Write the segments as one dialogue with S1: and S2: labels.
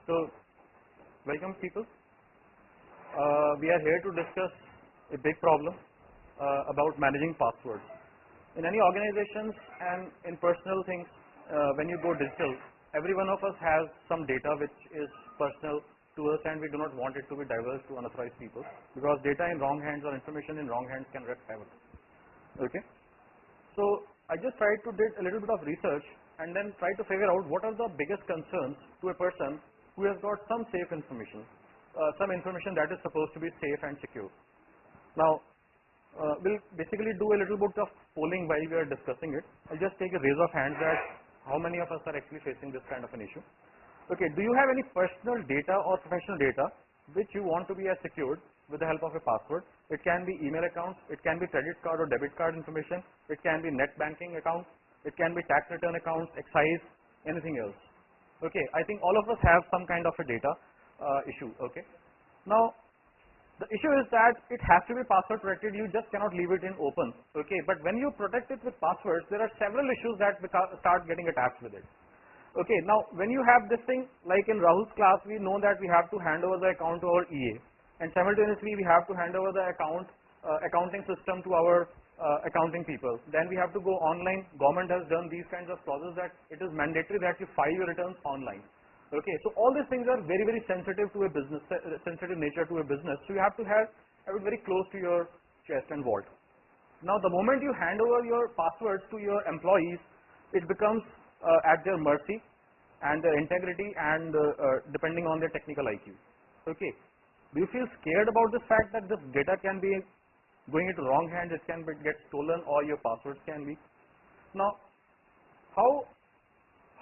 S1: So, welcome people. We are here to discuss a big problem about managing passwords. In any organizations and in personal things, when you go digital, every one of us has some data which is personal to us, and we do not want it to be divulged to unauthorized people, because data in wrong hands or information in wrong hands can wreak havoc. Okay. So I just tried to do a little bit of research and then try to figure out what are the biggest concerns to a person who has got some safe information, some information that is supposed to be safe and secure. Now, we'll basically do a little bit of polling while we are discussing it. I'll just take a raise of hands that how many of us are actually facing this kind of an issue. Okay, do you have any personal data or professional data which you want to be as secured with the help of a password? It can be email accounts, it can be credit card or debit card information, it can be net banking accounts, it can be tax return accounts, excise, anything else. Okay, I think all of us have some kind of a data issue. Okay, now the issue is that it has to be password protected. You just cannot leave it in open. Okay, but when you protect it with passwords, there are several issues that start getting attached with it. Okay, now when you have this thing, like in Rahul's class, we know that we have to hand over the account to our EA, and simultaneously we have to hand over the accounting system to our accounting people. Then we have to go online. Government has done these kinds of clauses that it is mandatory that you file your returns online. Okay, so all these things are very, very sensitive to a business, sensitive nature to a business. So you have to have it very close to your chest and vault. Now, the moment you hand over your passwords to your employees, it becomes at their mercy and their integrity and depending on their technical IQ. Okay, do you feel scared about this fact that this data can be going into wrong hands, it can get stolen, or your passwords can be? Now, how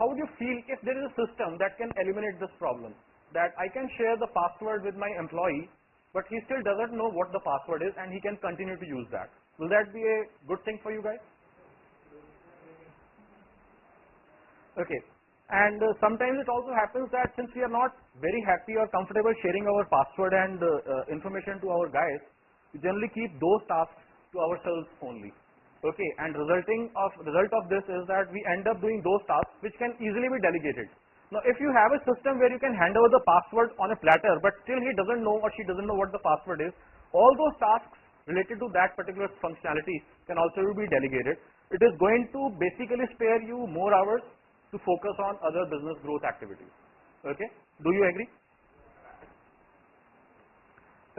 S1: would you feel if there is a system that can eliminate this problem? That I can share the password with my employee, but he still doesn't know what the password is and he can continue to use that. Will that be a good thing for you guys? Okay. And sometimes it also happens that since we are not very happy or comfortable sharing our password and information to our guys, we generally keep those tasks to ourselves only. Okay, and result of this is that we end up doing those tasks which can easily be delegated. Now, if you have a system where you can hand over the password on a platter, but still he doesn't know or she doesn't know what the password is, all those tasks related to that particular functionality can also be delegated. It is going to basically spare you more hours to focus on other business growth activities. Okay, do you agree?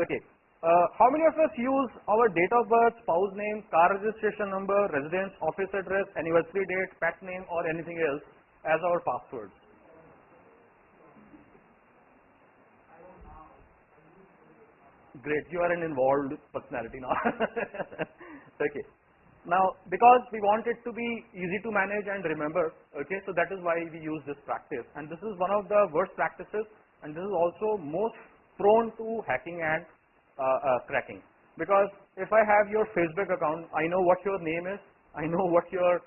S1: Okay. How many of us use our date of birth, spouse name, car registration number, residence, office address, anniversary date, pet name, or anything else as our passwords? Great, you are an involved personality now. Okay. Now, because we want it to be easy to manage and remember, okay, so that is why we use this practice. And this is one of the worst practices, and this is also most prone to hacking and cracking. Because if I have your Facebook account, I know what your name is, I know what your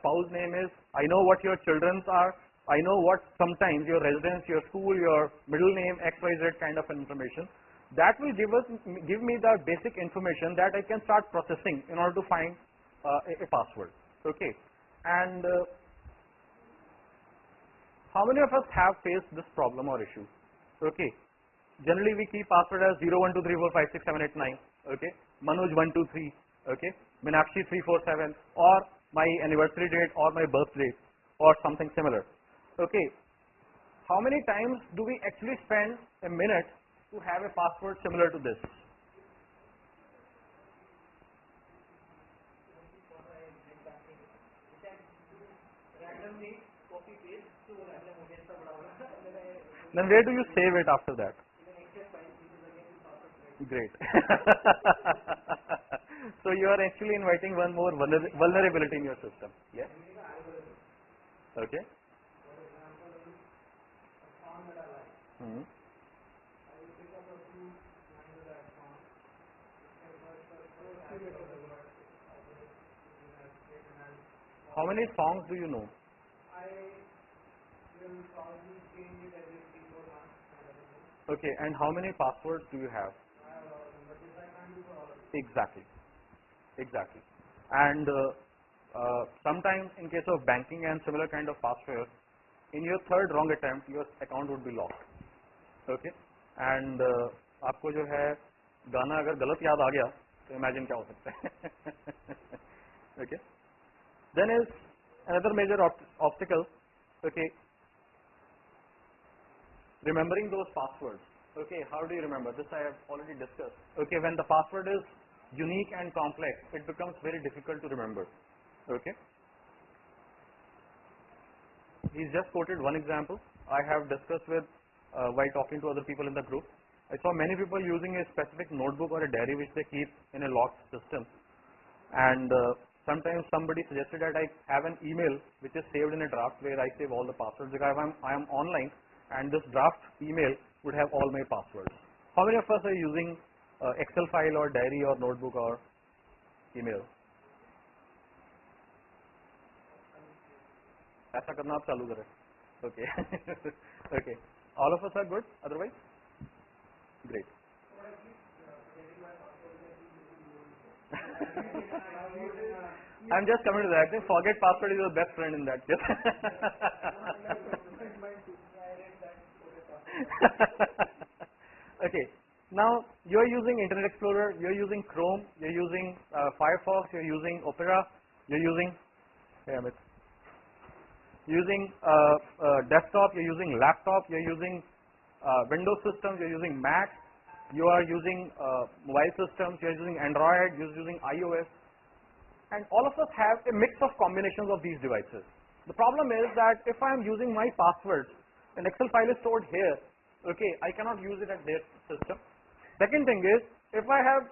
S1: spouse name is, I know what your children's are, I know what sometimes your residence, your school, your middle name, XYZ kind of information. That will give me the basic information that I can start processing in order to find a password. Okay, and how many of us have faced this problem or issue? Okay, generally we keep password as 0123456789. Okay, Manoj 123. Okay, Minakshi 347, or my anniversary date or my birth date or something similar. Okay, how many times do we actually spend a minute to have a password similar to this? Then where do you save it after that? Great. So you are actually inviting one more vulnerability in your system. Yes. Okay. Hmm. How many songs do you know? Okay, and how many passwords do you have? Exactly, exactly. And sometimes in case of banking and similar kind of password, in your third wrong attempt, your account would be locked. Okay and आपको जो है गाना अगर गलत याद आ गया तो imagine क्या हो सकता है. Okay then is another major obstacle. Okay remembering those passwords. Okay, how do you remember? This I have already discussed. Okay, when the password is unique and complex, it becomes very difficult to remember. Okay, he's just quoted one example I have discussed with while talking to other people in the group. I saw many people using a specific notebook or a diary which they keep in a locked system, and sometimes somebody suggested that I have an email which is saved in a draft where I save all the passwords because I am online and this draft email would have all my passwords. How many of us are using Excel file or diary or notebook or email? ऐसा करना आप चालू करें. Okay. Okay. All of us are good otherwise? Great. I'm just coming to that. I think forget password is your best friend in that case. Okay. Now you are using Internet Explorer, you are using Chrome, you are using Firefox, you are using Opera, you are using desktop, you are using laptop, you are using Windows systems, you are using Mac, you are using mobile systems, you are using Android, you are using iOS, and all of us have a mix of combinations of these devices. The problem is that if I am using my passwords, an Excel file is stored here, okay, I cannot use it at their system. Second thing is, if I have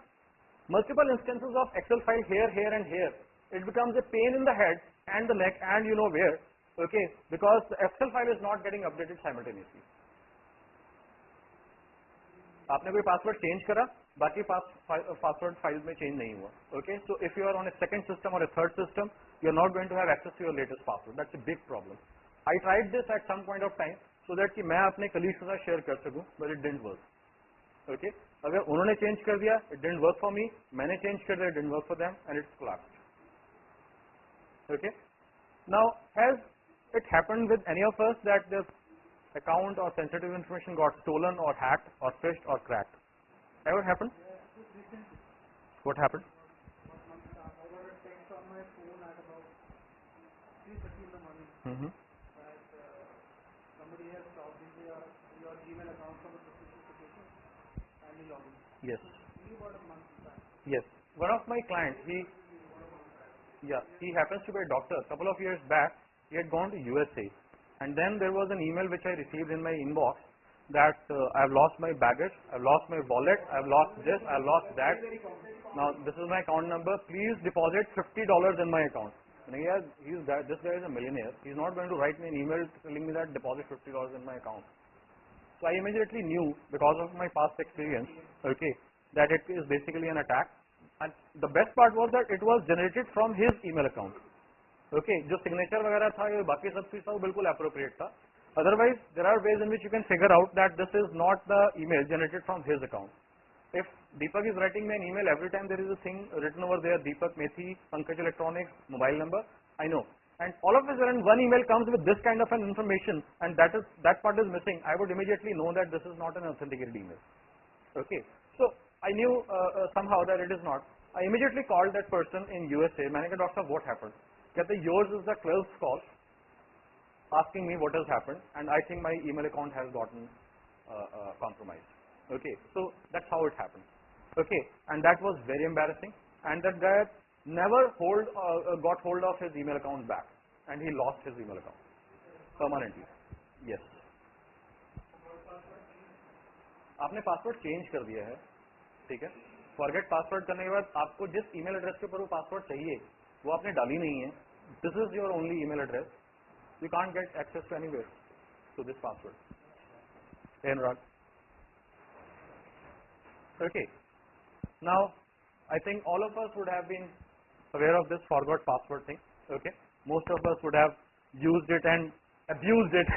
S1: multiple instances of Excel file here, here and here, it becomes a pain in the head and the neck and you know where, okay, because the Excel file is not getting updated simultaneously. आपने कोई password change करा, बाकी password file में change नहीं हुआ. Okay, so if you are on a second system or a third system, you are not going to have access to your latest password. That's a big problem. I tried this at some point of time so that कि मैं अपने colleagues के साथ share कर सकूं, but it didn't work. Okay, अगर उन्होंने change कर दिया, it didn't work for me. मैंने change कर दिया, it didn't work for them, and it's collapsed. Okay, now has it happened with any of us that the account or sensitive information got stolen or hacked or phished or cracked? Ever happened? What happened? Mm-hmm. Yes. Yes. One of my clients, he happens to be a doctor. A couple of years back, he had gone to USA, and then there was an email which I received in my inbox that I've lost my baggage, I've lost my wallet, I've lost this, I've lost that. Now this is my account number. Please deposit $50 in my account. And this guy is a millionaire. He's not going to write me an email telling me that deposit $50 in my account. So I immediately knew, because of my past experience, okay, that it is basically an attack. And the best part was that it was generated from his email account. Okay, जो signature वगैरह था, ये बाकी सब चीज़ था, वो बिल्कुल appropriate था. Otherwise, there are ways in which you can figure out that this is not the email generated from his account. If Deepak is writing me an email, every time there is a thing written over there, Deepak Methi, Pankaj Electronics, mobile number, I know. And all of a sudden, one email comes with this kind of an information, and that part is missing. I would immediately know that this is not an authenticated email. Okay, so I knew somehow that it is not. I immediately called that person in USA. मैंने कहा doctor what happened? कहते yours is the 12th call asking me what has happened, and I think my email account has gotten compromised. Okay, so that's how it happened. Okay, and that was very embarrassing, and that guy never got hold of his email account back, and he lost his email account permanently. Yes. आपने password change कर दिया है, ठीक है. Forget password करने के बाद आपको जिस ईमेल एड्रेस के ऊपर वो पासवर्ड चाहिए वो आपने डाली नहीं है. This is your only email address. You can't get access to anywhere to this password. Anurag. Okay. Now, I think all of us would have been aware of this forgot password thing. Okay. Most of us would have used it and abused it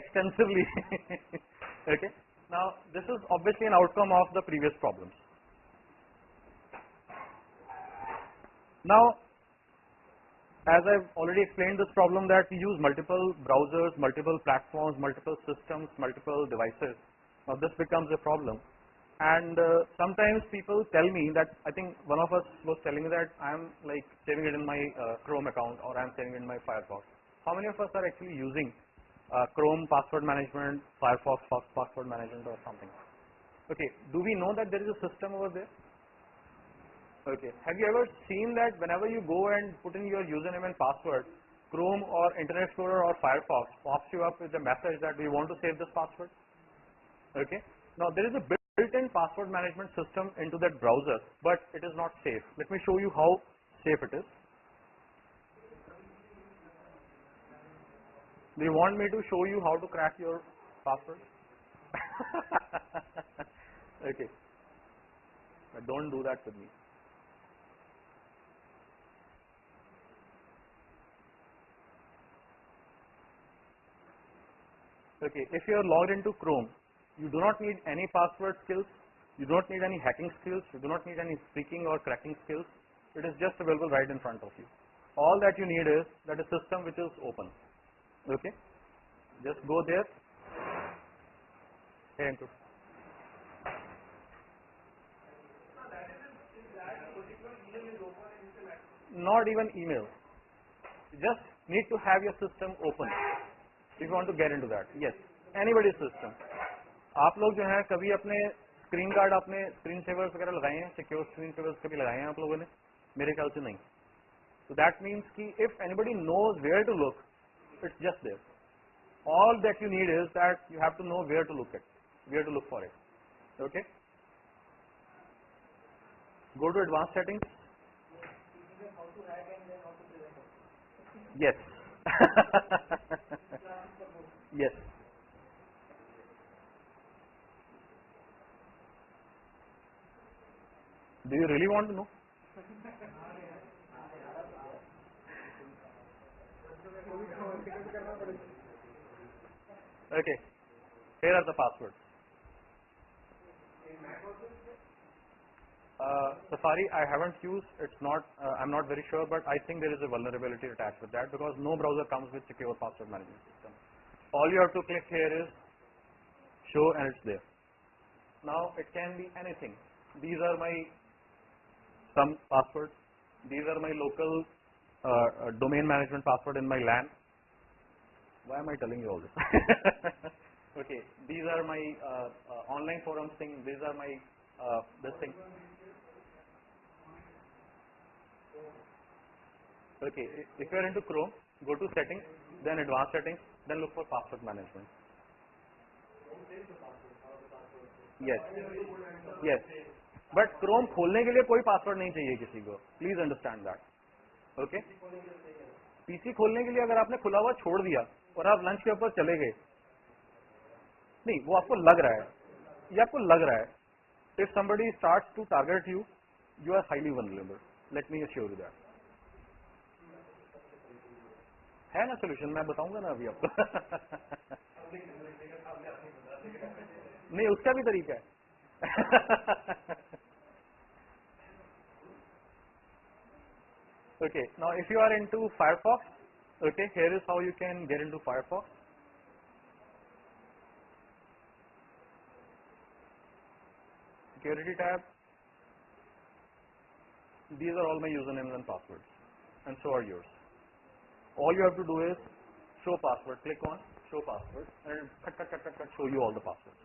S1: extensively. Okay. Now, this is obviously an outcome of the previous problems. Now, as I've already explained this problem that we use multiple browsers, multiple platforms, multiple systems, multiple devices. Now this becomes a problem. And sometimes people tell me that, I think one of us was telling me that I'm like saving it in my Chrome account, or I'm saving it in my Firefox. How many of us are actually using Chrome password management, Firefox password management or something? Okay, do we know that there is a system over there? Okay, have you ever seen that whenever you go and put in your username and password, Chrome or Internet Explorer or Firefox pops you up with a message that we want to save this password? Okay, now there is a built-in password management system into that browser, but it is not safe. Let me show you how safe it is. Do you want me to show you how to crack your password? Okay, but don't do that with me. Okay, if you are logged into Chrome, you do not need any password skills, you do not need any hacking skills, you do not need any speaking or cracking skills. It is just available right in front of you. All that you need is that a system which is open. Okay, just go there and not even email. You just need to have your system open if you want to get into that. Yes, anybody's system. आप लोग जो है कभी अपने screen guard, अपने screen सेवर्स वगैरह लगाए हैं, सिक्योर स्क्रीन सेवर्स कभी लगाए हैं आप लोगों ने? मेरे ख्याल से नहीं. So that means कि if anybody knows where to look, it's just there. All that you need is that you have to know where to look for it. Okay. Go to advanced settings. Yes. Yes. Do you really want to know? Okay. Here are the passwords. Safari I haven't used. It's not. I'm not very sure, but I think there is a vulnerability attached with that because no browser comes with secure password management system. All you have to click here is show, and it's there. Now it can be anything. These are my some passwords. These are my local domain management password in my LAN. Why am I telling you all this? Okay, these are my online forums thing. These are my this thing. Okay, if you are into Chrome, go to settings, then advanced settings, then look for password management. Yes, yes. But Chrome खोलने के लिए कोई password नहीं चाहिए किसी को. Please understand that. Okay. PC खोलने के लिए अगर आपने खुला हुआ छोड़ दिया और आप लंच के ऊपर चले गए, नहीं, वो आपको लग रहा है, ये आपको लग रहा है. If somebody starts to target you, you are highly vulnerable. Let me assure you that. है ना सोल्यूशन, मैं बताऊंगा ना अभी आपको. नहीं, उसका भी तरीका है. Okay, now if you are into Firefox, okay, here is how you can get into Firefox. Security tab. These are all my usernames and passwords, and so are yours. All you have to do is show password. Click on show password, and cut, show you all the passwords.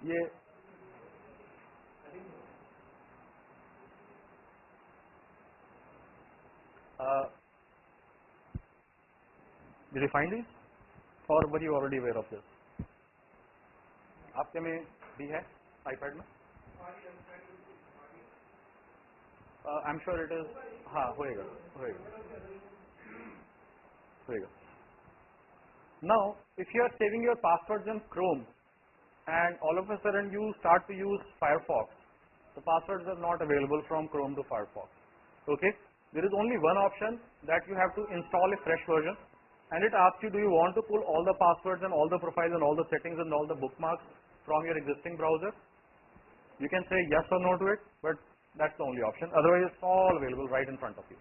S1: ये did you find these, or were you already aware of this? आपके में भी है iPad में? I'm sure it is. हाँ, होएगा. Now, if you are saving your passwords in Chrome, and all of a sudden you start to use Firefox, the passwords are not available from Chrome to Firefox. Okay, there is only one option, that you have to install a fresh version, and it asks you, do you want to pull all the passwords and all the profiles and all the settings and all the bookmarks from your existing browser? You can say yes or no to it, but that's the only option. Otherwise, it's all available right in front of you.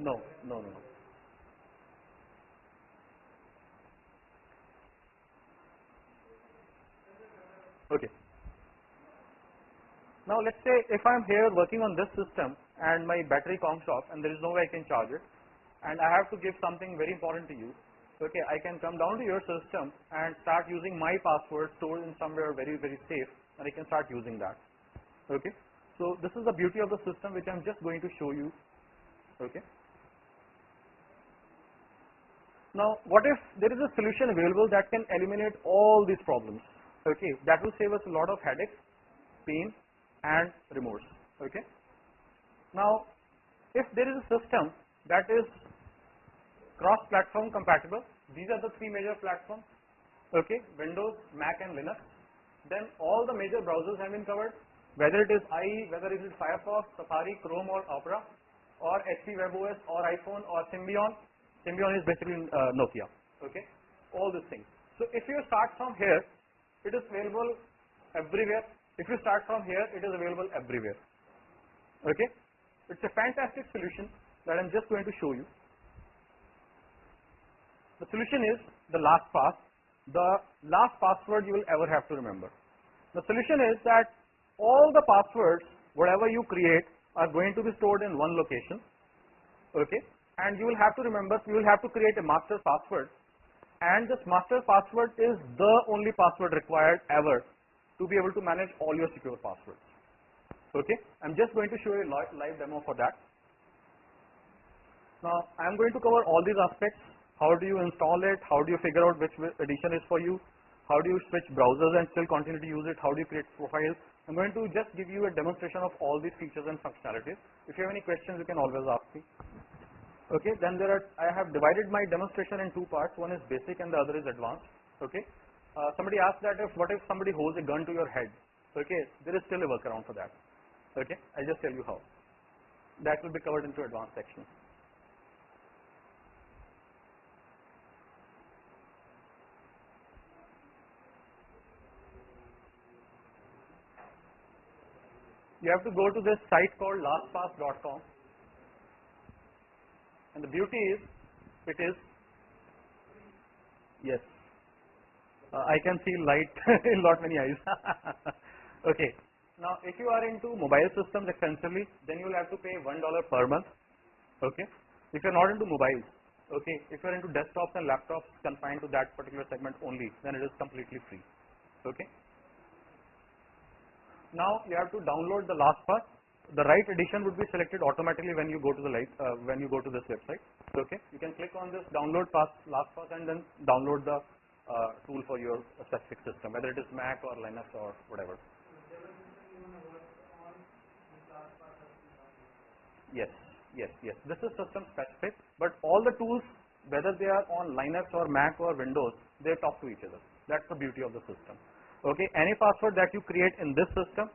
S1: No, no, no, no. Okay. Now let's say if I'm here working on this system and my battery conks off and there is no way I can charge it, and I have to give something very important to you. Okay, I can come down to your system and start using my password stored in somewhere very, very safe, and I can start using that. Okay, so this is the beauty of the system which I'm just going to show you. Okay. Now, what if there is a solution available that can eliminate all these problems? Okay, that will save us a lot of headaches, pain, and remorse. Okay. Now, if there is a system that is cross-platform compatible, these are the three major platforms. Okay, Windows, Mac, and Linux. Then all the major browsers have been covered, whether it is IE, whether it is Firefox, Safari, Chrome, or Opera, or HP WebOS, or iPhone, or Symbian. Symbian is basically Nokia. Okay, all these things. So if you start from here, it is available everywhere. If you start from here, it is available everywhere. Okay, it's a fantastic solution that I'm just going to show you. The solution is the LastPass, the last password you will ever have to remember. The solution is that all the passwords, whatever you create, are going to be stored in one location. Okay, and you will have to remember, you will have to create a master password, and this master password is the only password required ever to be able to manage all your secure passwords. Okay, I'm just going to show you a live demo for that. Now, I'm going to cover all these aspects. How do you install it? How do you figure out which edition is for you? How do you switch browsers and still continue to use it? How do you create profiles? I'm going to just give you a demonstration of all these features and functionalities. If you have any questions, you can always ask me. Okay, then I have divided my demonstration in two parts. One is basic and the other is advanced. Okay, somebody asked that what if somebody holds a gun to your head? Okay, there is still a workaround for that. Okay, I'll just tell you how. That will be covered into advanced section. You have to go to this site called lastpass.com, and the beauty is, it is, yes, I can see light in lot many eyes. Okay, now if you are into mobile systems extensively, then you will have to pay $1 per month. Okay, if you are not into mobiles, okay, if you are into desktops and laptops confined to that particular segment only, then it is completely free. Okay. Now you have to download the LastPass. The right edition would be selected automatically when you go to the when you go to this website. Okay, you can click on this download LastPass and then download the tool for your specific system, whether it is Mac or Linux or whatever. Yes, yes, yes. This is system specific, but all the tools, whether they are on Linux or Mac or Windows, they talk to each other. That's the beauty of the system. Okay, any password that you create in this system,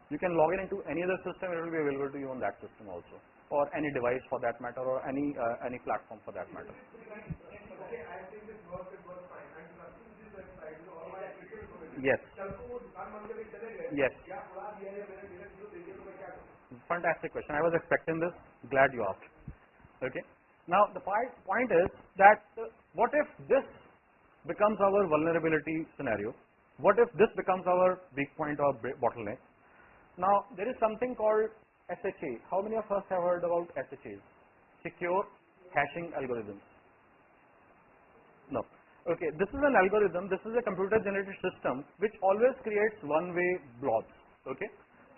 S1: you can log in into any other system. It will be available to you on that system also, or any device for that matter, or any platform for that matter. Yes. Yes. Fantastic question. I was expecting this. Glad you asked. Okay. Now the point is that what if this becomes our vulnerability scenario? What if this becomes our weak point or bottleneck? Now there is something called SHA. How many of us have heard about SHAs? Secure hashing algorithms. No. Okay, this is an algorithm, this is a computer generated system which always creates one way blobs. Okay,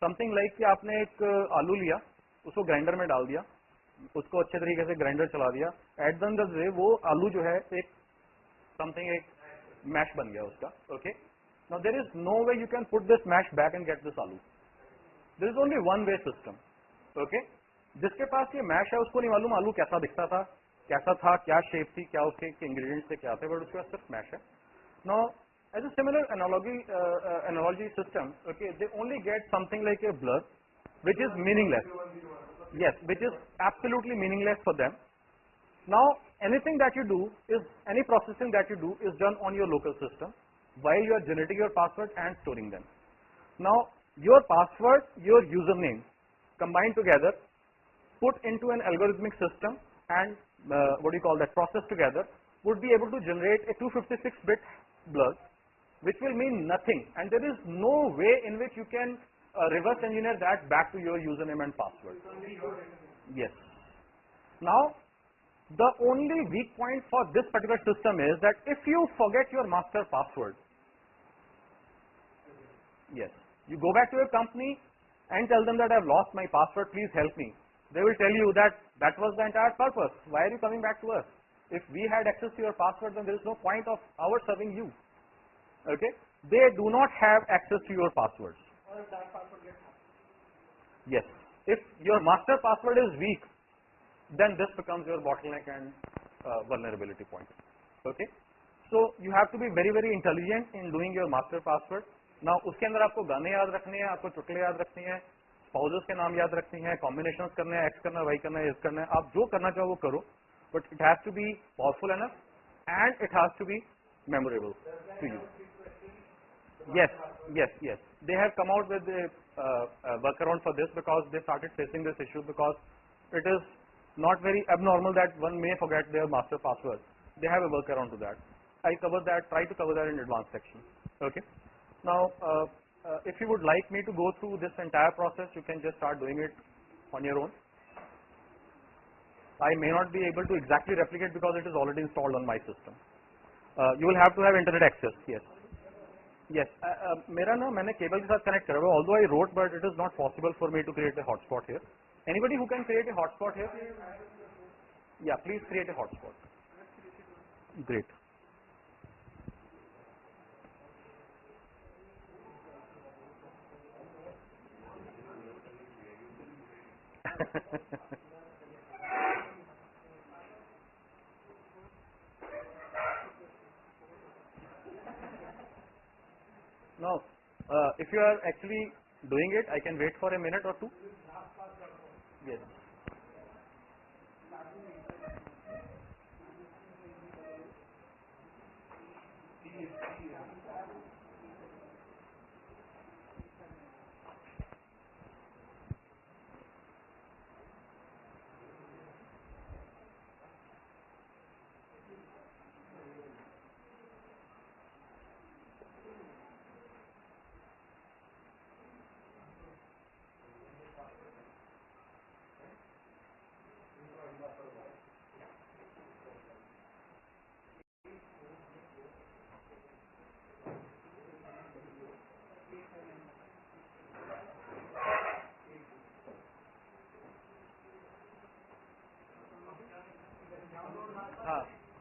S1: something like कि आपने एक आलू लिया, उसको grinder में डाल दिया, उसको अच्छे तरीके से ग्राइंडर चला दिया, at the end of the day वो आलू जो है एक समथिंग एक मैश बन गया उसका. Okay, now there is no way you can put this mash back and get this आलू. There is only one way system. Okay, जिसके पास ये मैश है उसको नहीं मालूम आलू कैसा दिखता था, कैसा था, क्या शेप थी, क्या उसके इंग्रेडिएंट्स थे, क्या थे, बट उसके पास सिर्फ मैश है. Now, as a similar analogy system, okay, they only get something like a blur, which is meaningless. Yes, which is absolutely meaningless for them. Now, anything that you do is, any processing that you do is done on your local system. while you are generating your password and storing them. Now, your password, your username combined together, put into an algorithmic system and what do you call that, process together, would be able to generate a 256-bit blur, which will mean nothing, and there is no way in which you can reverse engineer that back to your username and password. Yes. Now, the only weak point for this particular system is that if you forget your master password, yes, you go back to your company and tell them that I've lost my password, please help me. They will tell you that that was the entire purpose. Why are you coming back to us? If we had access to your password, then there is no point of our serving you. Okay? They do not have access to your passwords.
S2: Or if that password gets hacked.
S1: Yes. If your master password is weak, then this becomes your bottleneck and vulnerability point. Okay? So you have to be very, very intelligent in doing your master password. Now, उसके अंदर आपको गाने याद रखने हैं, आपको चुटकुले याद रखनी है, स्पाउसेस के नाम याद रखनी है, कॉम्बिनेशंस करने हैं, एक्स करना है, वाई करना है, एस करना है, आप जो करना चाहो वो करो, but it has to be powerful enough and it has to be memorable to you. Yes, yes, yes. They have come out with a workaround for this because they started facing this issue because it is not very abnormal that one may forget their master password. They have a workaround to that. I cover that, try to cover that in advanced section. Okay. Now, if you would like me to go through this entire process, you can just start doing it on your own. I may not be able to exactly replicate because it is already installed on my system. You will have to have internet access. Yes. Yes. मेरा ना मैंने cable के साथ connect करा हुआ. Although I wrote, but it is not possible for me to create a hotspot here. Anybody who can create a hotspot here? Yeah, please create a hotspot. Great. Now, if you are actually doing it, I can wait for a minute or two. Yes.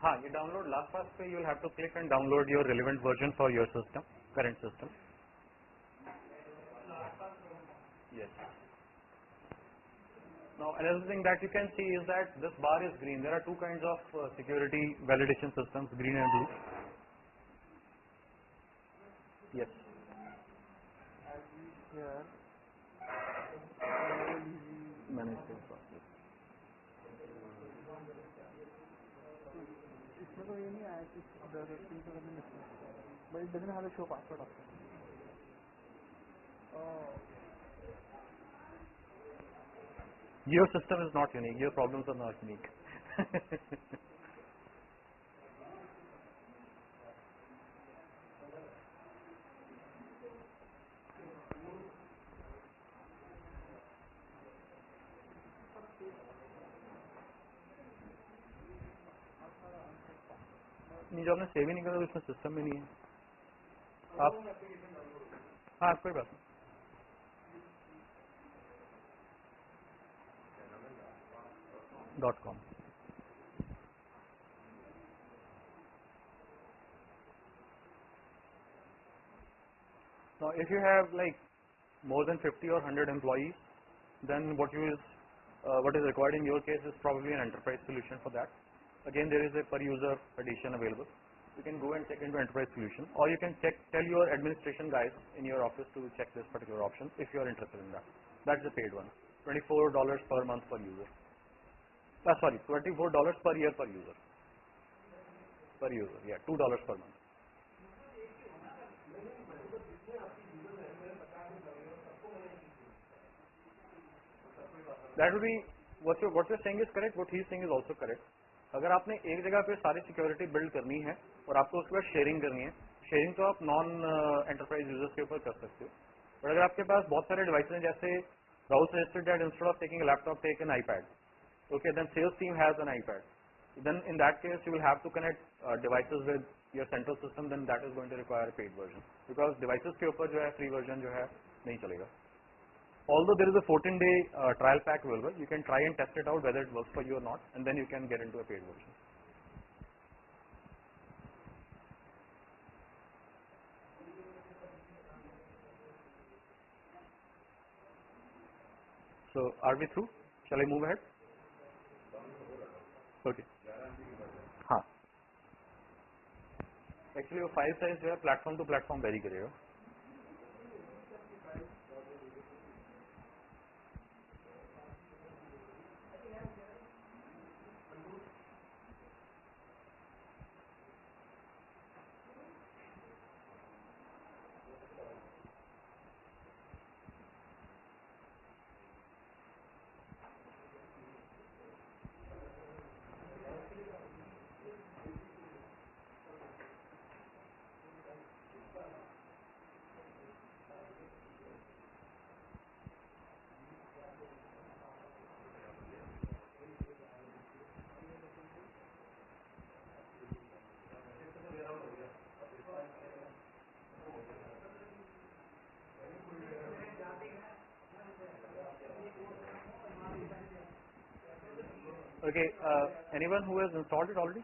S1: हाँ, ये download last pass पे you will have to click and download your relevant version for your system, current system. Yes. Now another thing that you can see is that this bar is green. There are two kinds of security validation systems, green and blue. Yes.
S2: Here,
S1: Manage this process.
S2: इसमें तो ये नहीं आया कि but it doesn't have a show password option. Oh.
S1: Your system is not unique. Your problems are not unique. नहीं, जो आपने save ही नहीं करा तो इसमें सिस्टम में नहीं है. आप हाँ कोई बात नहीं. .com. Now, if you have like more than 50 or 100 employees, then what is required in your case is probably an enterprise solution for that. Again, there is a per user edition available. You can go and check into enterprise solution, or you can tell your administration guys in your office to check this particular option if you are interested in that. That's the paid one. $24 per month per user. Sorry, $24 per year per user. Per user, yeah, $2 per month. That will be what you're saying is correct. What he is saying is also correct. अगर आपने एक जगह पे सारी security build करनी है और आपको उसके बाद शेयरिंग करनी है, शेयरिंग तो आप नॉन एंटरप्राइज यूजर्स के ऊपर कर सकते हो. बट अगर आपके पास बहुत सारे डिवाइसेज हैं, जैसे Rahul suggested that instead of taking laptop take an iPad. Okay, then sales team has an iPad. Then in that case, you will have to connect devices with your central system. Then that is going to require a paid version because devices के ऊपर जो है free version जो है नहीं चलेगा. Although there is a 14-day trial pack available, you can try and test it out whether it works for you or not, and then you can get into a paid version. So are we through? Shall I move ahead? Okay. हाँ. Actually वो file size जो है platform to platform very करेगा. Okay, anyone who has installed it already?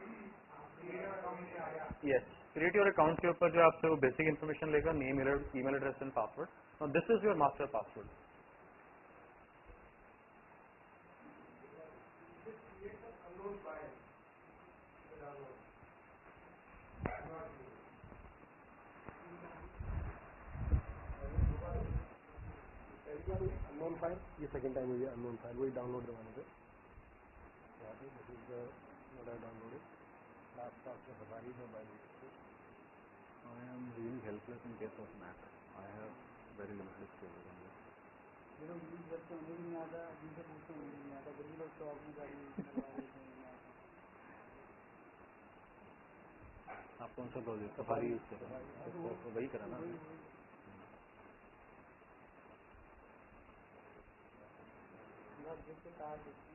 S1: Yes. Create your account के ऊपर जो आपसे वो basic information लेगा, name, email address and password. Now this is your master password.
S3: Unknown file, ये सेकंड टाइम हुई है अननोन फाइल, वही डाउनलोड करवाने पे. This is the what I downloaded. Last पास में सफारी में by mistake.
S4: I am really helpless in case of Mac. I have very limited skills on this.
S2: ये लोग यूज करते होंगे भी नहीं आता, जिनसे पूछते होंगे भी नहीं आता, जब भी लोग शॉप में गाड़ी लगवा लेते हैं नहीं आता.
S4: आप कौन सा ब्राउजर सफारी यूज कर रहे हैं? तो वही करा ना.
S2: जैसे कार देखती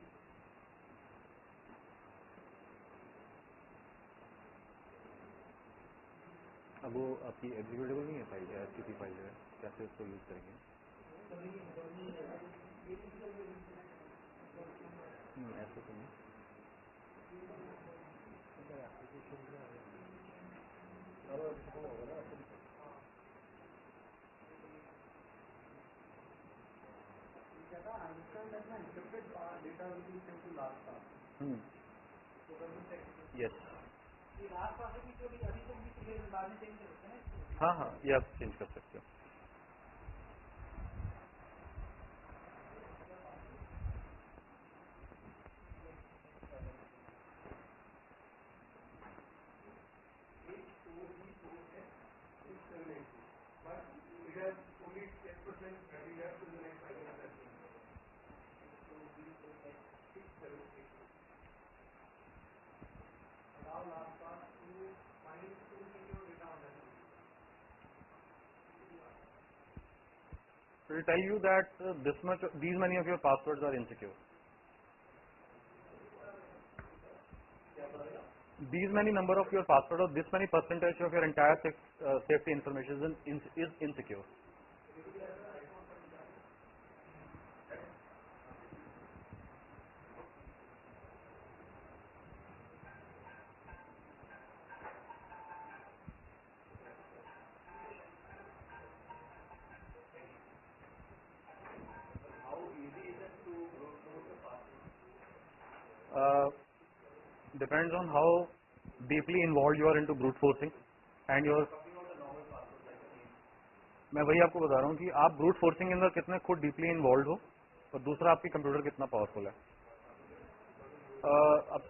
S4: अब वो आपकी एग्जीक्यूटेबल नहीं है फाइल, एचटीटीपी फाइल है, कैसे उसको यूज करेंगे? ऐसे तो नहीं.
S1: Yes.
S2: ये लास्ट पास भी जो भी अभी तक भी क्लियर बाद में चेंज करते हैं ना.
S1: हाँ हाँ, ये आप चेंज कर सकते हो. It will tell you that these many of your passwords are insecure. These many number of your password or this many percentage of your entire safety information is insecure. Depends on how deeply involved you are into brute forcing and your. मैं वही आपको बता रहा हूँ कि आप brute forcing के अंदर कितने खुद डीपली इन्वॉल्व हो और दूसरा आपकी कंप्यूटर कितना पावरफुल है. अब